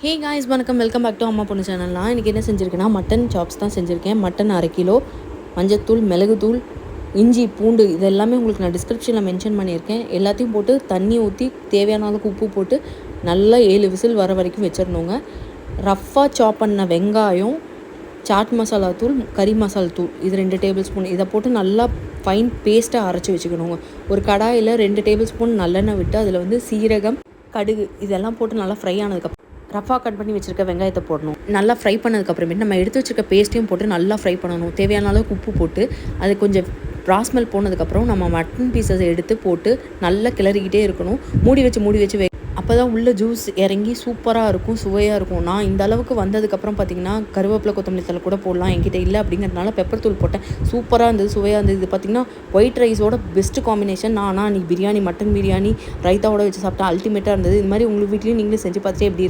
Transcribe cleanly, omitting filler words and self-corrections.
Hey guys வணக்கம், welcome back to அம்மா பொண்ணு சேனல்லாம். இன்றைக்கி என்ன செஞ்சுருக்கேன்னா மட்டன் சாப்ஸ் தான் செஞ்சுருக்கேன். மட்டன் 1/2 கிலோ, மஞ்சத்தூள், மிளகுத்தூள், இஞ்சி, பூண்டு இது எல்லாமே உங்களுக்கு நான் டிஸ்கிரிப்ஷனில் மென்ஷன் பண்ணியிருக்கேன். எல்லாத்தையும் போட்டு தண்ணி ஊற்றி தேவையான அளவுக்கு உப்பு போட்டு நல்லா 7 விசில் வர வரைக்கும் வச்சிடணுங்க. ரஃப்பாக சாப் பண்ண வெங்காயம், சாட் மசாலா தூள், கறி மசால் தூள் இது 2 டேபிள் ஸ்பூன் இதை போட்டு நல்லா ஃபைன் பேஸ்ட்டாக அரைச்சி வச்சுக்கணுங்க. ஒரு கடாயில் 2 டேபிள் ஸ்பூன் நல்லெண்ணெய் விட்டு அதில் வந்து சீரகம், கடுகு இதெல்லாம் போட்டு நல்லா ஃப்ரை ஆனதுக்கப்புறம் ரஃபாக கட் பண்ணி வச்சுருக்க வெங்காயத்தை போடணும். நல்லா ஃப்ரை பண்ணதுக்கப்புறமேட்டு நம்ம எடுத்து வச்சுருக்க பேஸ்ட்டையும் போட்டு நல்லா ஃப்ரை பண்ணணும். தேவையான அளவுக்கு உப்பு போட்டு அது கொஞ்சம் ராஸ்மெல் போனதுக்கப்புறம் நம்ம மட்டன் பீஸஸை எடுத்து போட்டு நல்லா கிளறிக்கிட்டே இருக்கணும். மூடி வச்சு அப்போ தான் உள்ள ஜூஸ் இறங்கி சூப்பராக இருக்கும், சுவையாக இருக்கும். நான் இந்த அளவுக்கு வந்ததுக்கப்புறம் பார்த்திங்கன்னா கருவேப்பிலை, கொத்தமல்லி தழை கூட போடலாம். என்கிட்ட இல்லை அப்படிங்கிறதுனால பெப்பர் தூள் போட்டேன். சூப்பராக இருந்தது, சுவையாக இருந்தது. இது பார்த்திங்கன்னா ஒயிட் ரைஸோட பெஸ்ட்டு காம்பினேஷன். ஆனால் நீ பிரியாணி, மட்டன் பிரியாணி ரைத்தாவோட வச்சு சாப்பிட்டா அல்டிமேட்டாக இருந்தது. இது மாதிரி உங்களுக்கு வீட்லேயும் நீங்களே செஞ்சு பார்த்துட்டு எப்படி